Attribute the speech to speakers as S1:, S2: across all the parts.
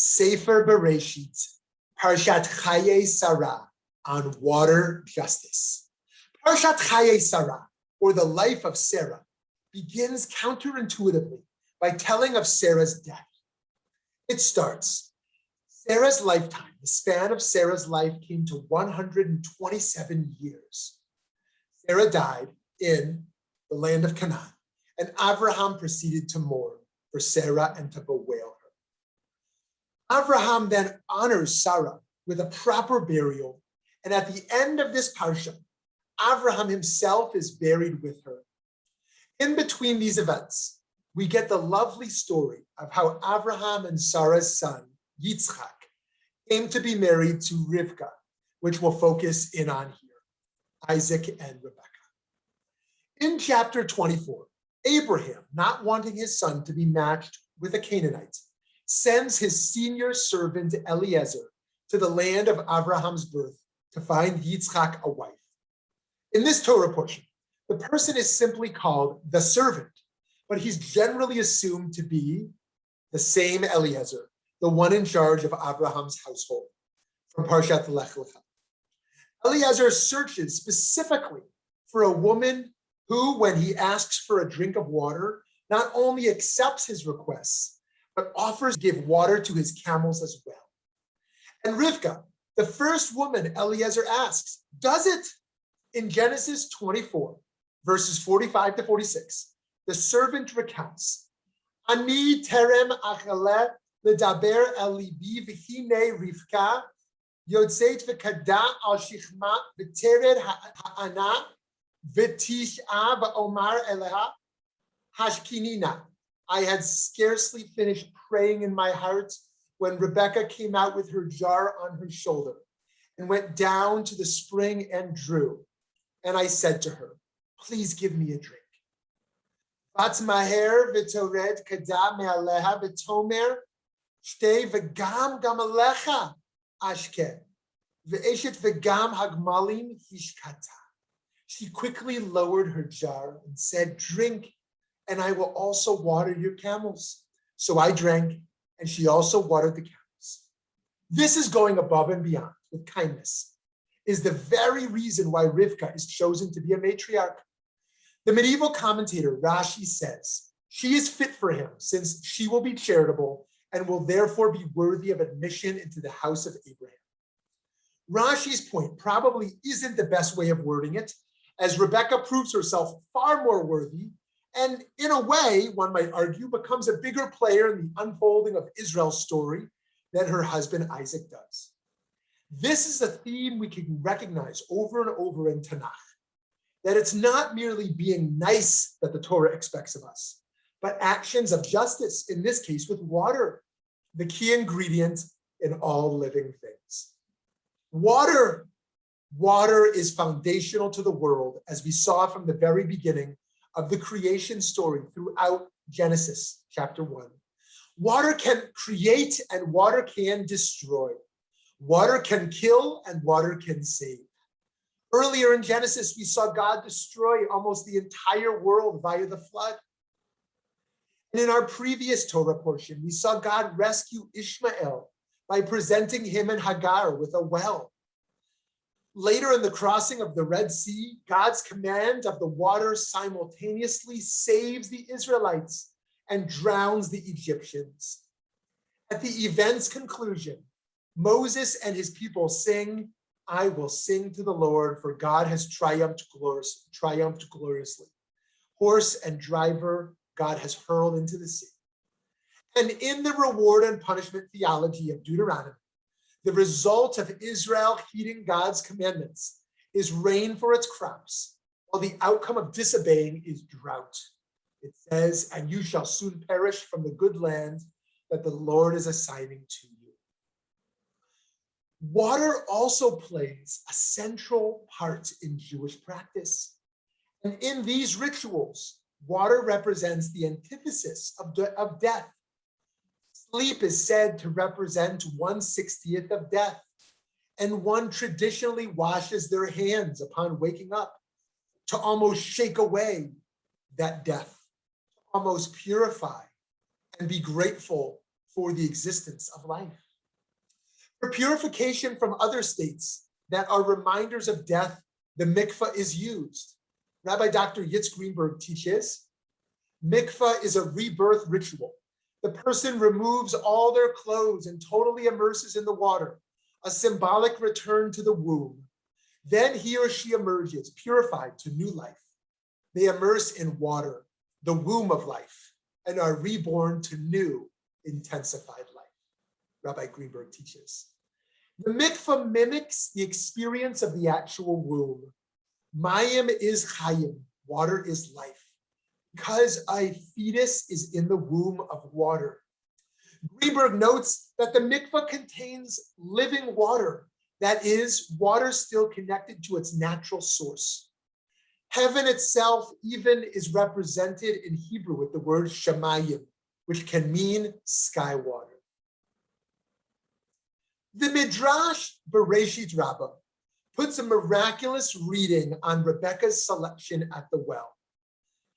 S1: Sefer Bereshit, Parshat Chayei Sarah, on water justice. Parshat Chayei Sarah, or the life of Sarah, begins counterintuitively by telling of Sarah's death. It starts, Sarah's lifetime, the span of Sarah's life came to 127 years. Sarah died in the land of Canaan, and Abraham proceeded to mourn for Sarah and to bewail her. Abraham then honors Sarah with a proper burial, and at the end of this parsha, Abraham himself is buried with her. In between these events, we get the lovely story of how Abraham and Sarah's son, Yitzchak, came to be married to Rivka, which we'll focus in on here, Isaac and Rebekah. In chapter 24, Abraham, not wanting his son to be matched with a Canaanite, sends his senior servant Eliezer to the land of Abraham's birth to find Yitzchak a wife. In this Torah portion, the person is simply called the servant, but he's generally assumed to be the same Eliezer, the one in charge of Abraham's household, from Parshat Lech Lecha. Eliezer searches specifically for a woman who, when he asks for a drink of water, not only accepts his requests, but offers to give water to his camels as well. And Rivka, the first woman Eliezer asks, does it. In Genesis 24, verses 45 to 46, the servant recounts, Ani terem achaleh ledaber el libi v'hine Rivka yotzeit v'kada al shichma v'tered ha'ana v'tish'a v'omar eleha hashkinina. I had scarcely finished praying in my heart when Rebekah came out with her jar on her shoulder and went down to the spring and drew. And I said to her, please give me a drink. Vat maher v'tored kada me'aleha v'tomer shtei v'gam gam alecha ashke v'eshet v'gam hagmalim hishkata. She quickly lowered her jar and said, drink, and I will also water your camels. So I drank, and she also watered the camels. This is going above and beyond with kindness, is the very reason why Rivka is chosen to be a matriarch. The medieval commentator Rashi says, she is fit for him since she will be charitable and will therefore be worthy of admission into the house of Abraham. Rashi's point probably isn't the best way of wording it, as Rebekah proves herself far more worthy and in a way, one might argue, becomes a bigger player in the unfolding of Israel's story than her husband Isaac does. This is a theme we can recognize over and over in Tanakh, that it's not merely being nice that the Torah expects of us, but actions of justice, in this case with water, the key ingredient in all living things. Water is foundational to the world, as we saw from the very beginning of the creation story throughout Genesis chapter 1. Water can create and water can destroy. Water can kill and water can save. Earlier in Genesis, we saw God destroy almost the entire world via the flood. And in our previous Torah portion, we saw God rescue Ishmael by presenting him and Hagar with a well. Later in the crossing of the Red Sea, God's command of the water simultaneously saves the Israelites and drowns the Egyptians. At the event's conclusion, Moses and his people sing, I will sing to the Lord, for God has triumphed gloriously. Horse and driver God has hurled into the sea. And in the reward and punishment theology of Deuteronomy, the result of Israel heeding God's commandments is rain for its crops, while the outcome of disobeying is drought. It says, and you shall soon perish from the good land that the Lord is assigning to you. Water also plays a central part in Jewish practice. And in these rituals, water represents the antithesis of death. Sleep is said to represent 1/60th of death, and one traditionally washes their hands upon waking up to almost shake away that death, to almost purify and be grateful for the existence of life. For purification from other states that are reminders of death, the mikvah is used. Rabbi Dr. Yitz Greenberg teaches, mikvah is a rebirth ritual. The person removes all their clothes and totally immerses in the water, a symbolic return to the womb. Then he or she emerges, purified to new life. They immerse in water, the womb of life, and are reborn to new, intensified life. Rabbi Greenberg teaches. The mikvah mimics the experience of the actual womb. Mayim is chayim, water is life. Because a fetus is in the womb of water. Greenberg notes that the mikvah contains living water, that is, water still connected to its natural source. Heaven itself even is represented in Hebrew with the word shamayim, which can mean sky water. The Midrash Bereshit Rabbah puts a miraculous reading on Rebekah's selection at the well.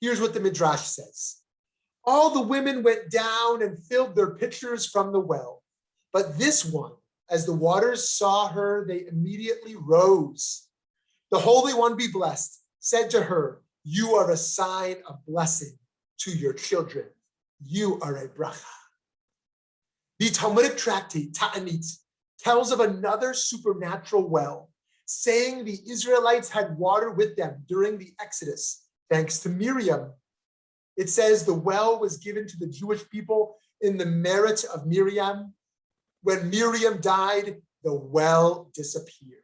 S1: Here's what the Midrash says. All the women went down and filled their pitchers from the well. But this one, as the waters saw her, they immediately rose. The Holy One be blessed, said to her, you are a sign of blessing to your children. You are a bracha. The Talmudic tractate, Ta'anit, tells of another supernatural well, saying the Israelites had water with them during the Exodus, thanks to Miriam. It says the well was given to the Jewish people in the merit of Miriam. When Miriam died, the well disappeared.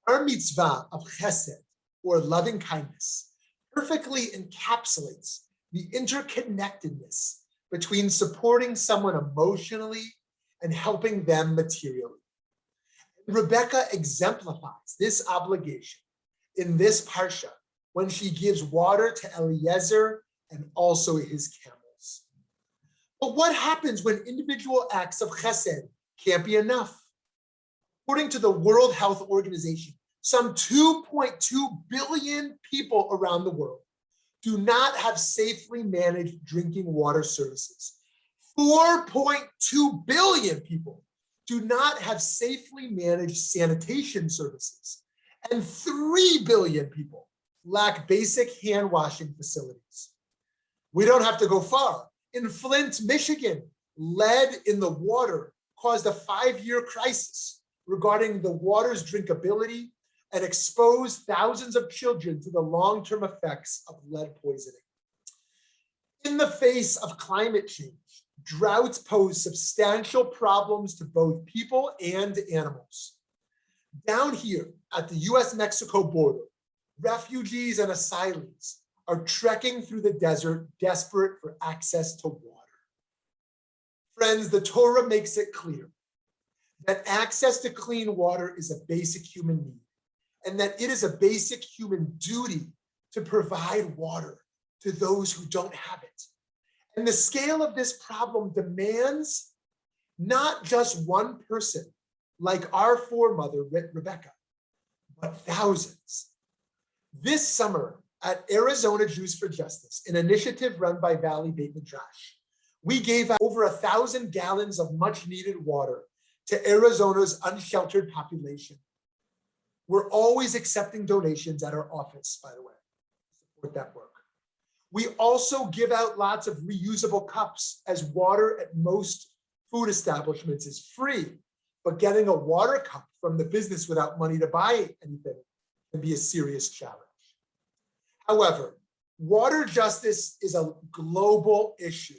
S1: Our mitzvah of chesed, or loving kindness, perfectly encapsulates the interconnectedness between supporting someone emotionally and helping them materially. Rebekah exemplifies this obligation in this parsha when she gives water to Eliezer and also his camels. But what happens when individual acts of chesed can't be enough? According to the World Health Organization, some 2.2 billion people around the world do not have safely managed drinking water services. 4.2 billion people do not have safely managed sanitation services. And 3 billion people lack basic hand washing facilities. We don't have to go far. In Flint, Michigan, lead in the water caused a 5-year crisis regarding the water's drinkability and exposed thousands of children to the long-term effects of lead poisoning. In the face of climate change, droughts pose substantial problems to both people and animals. Down here at the US-Mexico border, refugees and asylees are trekking through the desert, desperate for access to water. Friends, the Torah makes it clear that access to clean water is a basic human need, and that it is a basic human duty to provide water to those who don't have it. And the scale of this problem demands not just one person, like our foremother, Rebekah, but thousands. This summer at Arizona Jews for Justice, an initiative run by Valley Beit Midrash, we gave out over 1,000 gallons of much needed water to Arizona's unsheltered population. We're always accepting donations at our office, by the way, to support that work. We also give out lots of reusable cups, as water at most food establishments is free, but getting a water cup from the business without money to buy anything can be a serious challenge. However, water justice is a global issue,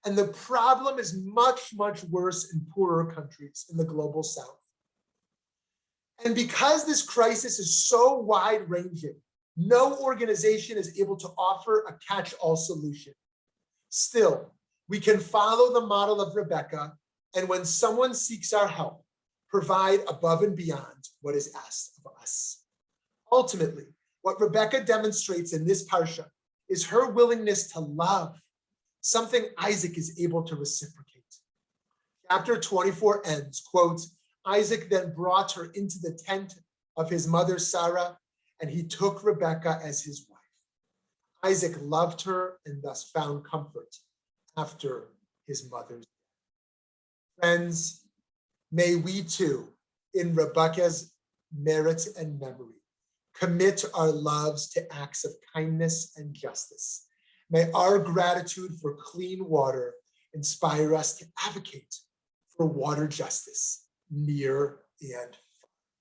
S1: and the problem is much, much worse in poorer countries in the global south. And because this crisis is so wide-ranging, no organization is able to offer a catch-all solution. Still, we can follow the model of Rebekah, and when someone seeks our help, provide above and beyond what is asked of us. Ultimately, what Rebekah demonstrates in this parsha is her willingness to love, something Isaac is able to reciprocate. Chapter 24 ends, quote, Isaac then brought her into the tent of his mother Sarah, and he took Rebekah as his wife. Isaac loved her and thus found comfort after his mother's death. Friends, may we too, in Rebecca's merit and memory, commit our loves to acts of kindness and justice. May our gratitude for clean water inspire us to advocate for water justice near and